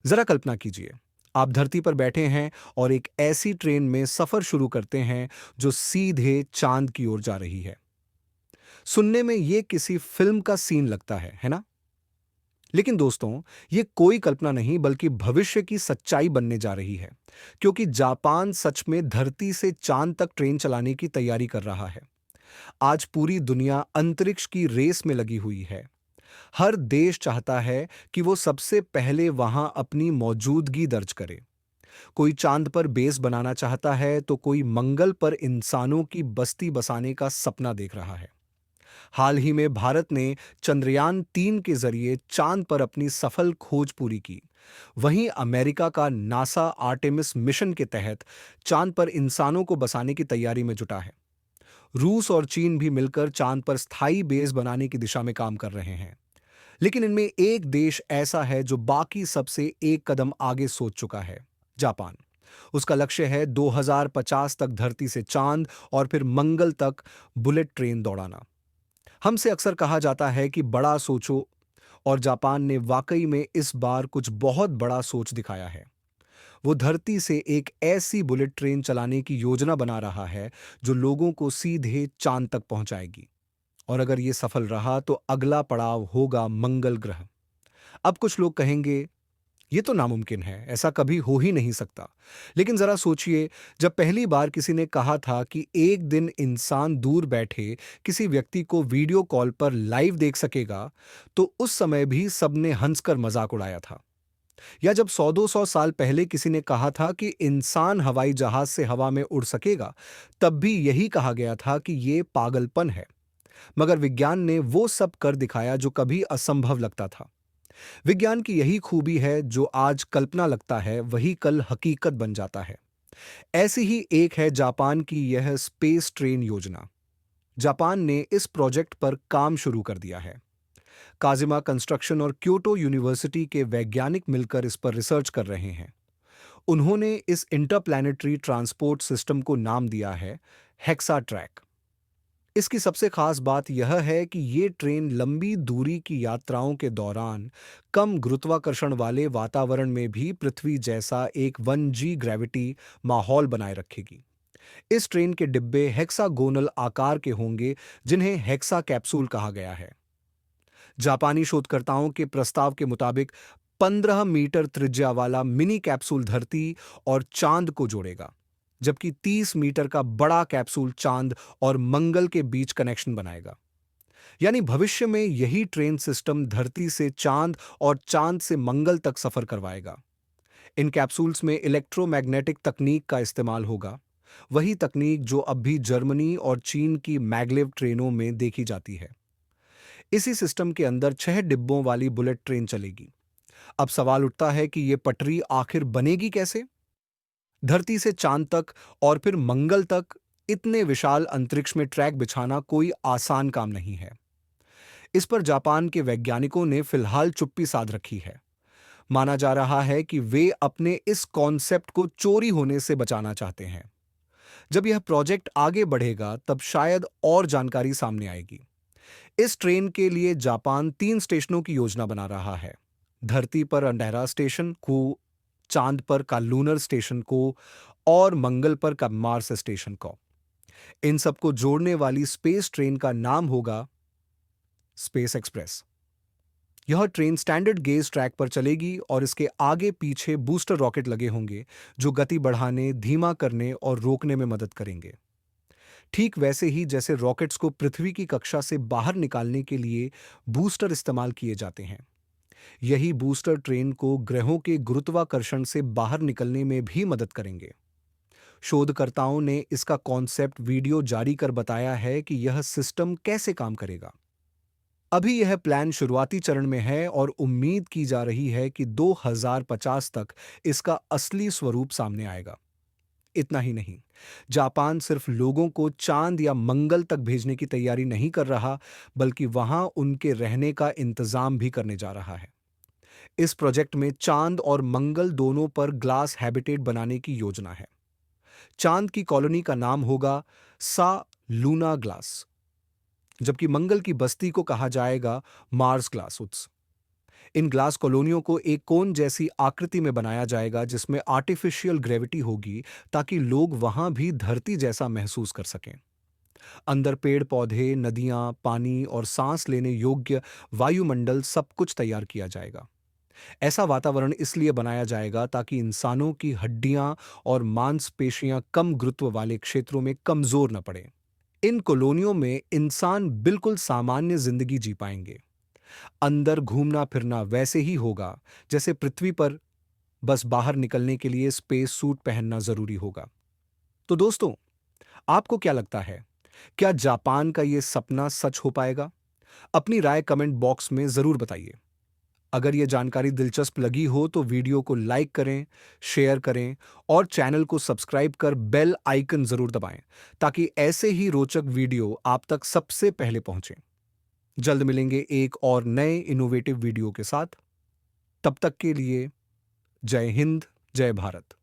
जरा कल्पना कीजिए, आप धरती पर बैठे हैं और एक ऐसी ट्रेन में सफर शुरू करते हैं जो सीधे चांद की ओर जा रही है। सुनने में ये किसी फिल्म का सीन लगता है ना? लेकिन दोस्तों, ये कोई कल्पना नहीं बल्कि भविष्य की सच्चाई बनने जा रही है, क्योंकि जापान सच में धरती से चांद तक ट्रेन चलाने की तैयारी कर रहा है। आज पूरी दुनिया अंतरिक्ष की रेस में लगी हुई है। हर देश चाहता है कि वो सबसे पहले वहां अपनी मौजूदगी दर्ज करे। कोई चांद पर बेस बनाना चाहता है तो कोई मंगल पर इंसानों की बस्ती बसाने का सपना देख रहा है। हाल ही में भारत ने चंद्रयान 3 के जरिए चांद पर अपनी सफल खोज पूरी की। वहीं अमेरिका का नासा आर्टेमिस मिशन के तहत चांद पर इंसानों को बसाने की तैयारी में जुटा है। रूस और चीन भी मिलकर चांद पर स्थायी बेस बनाने की दिशा में काम कर रहे हैं। लेकिन इनमें एक देश ऐसा है जो बाकी सबसे एक कदम आगे सोच चुका है, जापान। उसका लक्ष्य है 2050 तक धरती से चांद और फिर मंगल तक बुलेट ट्रेन दौड़ाना। हमसे अक्सर कहा जाता है कि बड़ा सोचो, और जापान ने वाकई में इस बार कुछ बहुत बड़ा सोच दिखाया है। वो धरती से एक ऐसी बुलेट ट्रेन चलाने की योजना बना रहा है जो लोगों को सीधे चांद तक पहुंचाएगी। और अगर ये सफल रहा तो अगला पड़ाव होगा मंगल ग्रह। अब कुछ लोग कहेंगे, ये तो नामुमकिन है, ऐसा कभी हो ही नहीं सकता। लेकिन जरा सोचिए, जब पहली बार किसी ने कहा था कि एक दिन इंसान दूर बैठे किसी व्यक्ति को वीडियो कॉल पर लाइव देख सकेगा, तो उस समय भी सबने हंसकर मजाक उड़ाया था। या जब 100-200 साल पहले किसी ने कहा था कि इंसान हवाई जहाज से हवा में उड़ सकेगा, तब भी यही कहा गया था कि ये पागलपन है। मगर विज्ञान ने वो सब कर दिखाया जो कभी असंभव लगता था। विज्ञान की यही खूबी है, जो आज कल्पना लगता है वही कल हकीकत बन जाता है। ऐसी ही एक है जापान की यह स्पेस ट्रेन योजना। जापान ने इस प्रोजेक्ट पर काम शुरू कर दिया है। काजिमा कंस्ट्रक्शन और क्योटो यूनिवर्सिटी के वैज्ञानिक मिलकर इस पर रिसर्च कर रहे हैं। उन्होंने इस इंटरप्लैनेटरी ट्रांसपोर्ट सिस्टम को नाम दिया है हेक्सा ट्रैक। इसकी सबसे खास बात यह है कि ये ट्रेन लंबी दूरी की यात्राओं के दौरान कम गुरुत्वाकर्षण वाले वातावरण में भी पृथ्वी जैसा एक 1G ग्रेविटी माहौल बनाए रखेगी। इस ट्रेन के डिब्बे हेक्सागोनल आकार के होंगे, जिन्हें हेक्सा कैप्सूल कहा गया है। जापानी शोधकर्ताओं के प्रस्ताव के मुताबिक 15 मीटर त्रिज्या वाला मिनी कैप्सूल धरती और चांद को जोड़ेगा, जबकि 30 मीटर का बड़ा कैप्सूल चांद और मंगल के बीच कनेक्शन बनाएगा। यानी भविष्य में यही ट्रेन सिस्टम धरती से चांद और चांद से मंगल तक सफर करवाएगा। इन कैप्सूल्स में इलेक्ट्रोमैग्नेटिक तकनीक का इस्तेमाल होगा, वही तकनीक जो अब भी जर्मनी और चीन की मैग्लेव ट्रेनों में देखी जाती है। इसी सिस्टम के अंदर 6 डिब्बों वाली बुलेट ट्रेन चलेगी। अब सवाल उठता है कि यह पटरी आखिर बनेगी कैसे? धरती से चांद तक और फिर मंगल तक इतने विशाल अंतरिक्ष में ट्रैक बिछाना कोई आसान काम नहीं है। इस पर जापान के वैज्ञानिकों ने फिलहाल चुप्पी साध रखी है। माना जा रहा है कि वे अपने इस कॉन्सेप्ट को चोरी होने से बचाना चाहते हैं। जब यह प्रोजेक्ट आगे बढ़ेगा तब शायद और जानकारी सामने आएगी। इस ट्रेन के लिए जापान 3 स्टेशनों की योजना बना रहा है। धरती पर अंडेरा स्टेशन को, चांद पर का लूनर स्टेशन को और मंगल पर का मार्स स्टेशन को। इन सबको जोड़ने वाली स्पेस ट्रेन का नाम होगा स्पेस एक्सप्रेस। यह ट्रेन स्टैंडर्ड गेज ट्रैक पर चलेगी और इसके आगे पीछे बूस्टर रॉकेट लगे होंगे, जो गति बढ़ाने, धीमा करने और रोकने में मदद करेंगे। ठीक वैसे ही जैसे रॉकेट्स को पृथ्वी की कक्षा से बाहर निकालने के लिए बूस्टर इस्तेमाल किए जाते हैं, यही बूस्टर ट्रेन को ग्रहों के गुरुत्वाकर्षण से बाहर निकलने में भी मदद करेंगे। शोधकर्ताओं ने इसका कॉन्सेप्ट वीडियो जारी कर बताया है कि यह सिस्टम कैसे काम करेगा। अभी यह प्लान शुरुआती चरण में है और उम्मीद की जा रही है कि 2050 तक इसका असली स्वरूप सामने आएगा। इतना ही नहीं, जापान सिर्फ लोगों को चांद या मंगल तक भेजने की तैयारी नहीं कर रहा, बल्कि वहां उनके रहने का इंतजाम भी करने जा रहा है। इस प्रोजेक्ट में चांद और मंगल दोनों पर ग्लास हैबिटेट बनाने की योजना है। चांद की कॉलोनी का नाम होगा सा लूना ग्लास, जबकि मंगल की बस्ती को कहा जाएगा मार्स ग्लास उत्स। इन ग्लास कॉलोनियों को एक कोन जैसी आकृति में बनाया जाएगा जिसमें आर्टिफिशियल ग्रेविटी होगी ताकि लोग वहां भी धरती जैसा महसूस कर सकें। अंदर पेड़ पौधे, नदियां, पानी और सांस लेने योग्य वायुमंडल सब कुछ तैयार किया जाएगा। ऐसा वातावरण इसलिए बनाया जाएगा ताकि इंसानों की हड्डियां और मांसपेशियां कम गुरुत्व वाले क्षेत्रों में कमजोर न पड़े। इन कॉलोनियों में इंसान बिल्कुल सामान्य जिंदगी जी पाएंगे। अंदर घूमना फिरना वैसे ही होगा जैसे पृथ्वी पर, बस बाहर निकलने के लिए स्पेस सूट पहनना जरूरी होगा। तो दोस्तों, आपको क्या लगता है? क्या जापान का ये सपना सच हो पाएगा? अपनी राय कमेंट बॉक्स में जरूर बताइए। अगर ये जानकारी दिलचस्प लगी हो तो वीडियो को लाइक करें, शेयर करें और चैनल को सब्सक्राइब कर बेल आइकन जरूर दबाएं ताकि ऐसे ही रोचक वीडियो आप तक सबसे पहले पहुंचें। जल्द मिलेंगे एक और नए इनोवेटिव वीडियो के साथ। तब तक के लिए जय हिंद, जय भारत।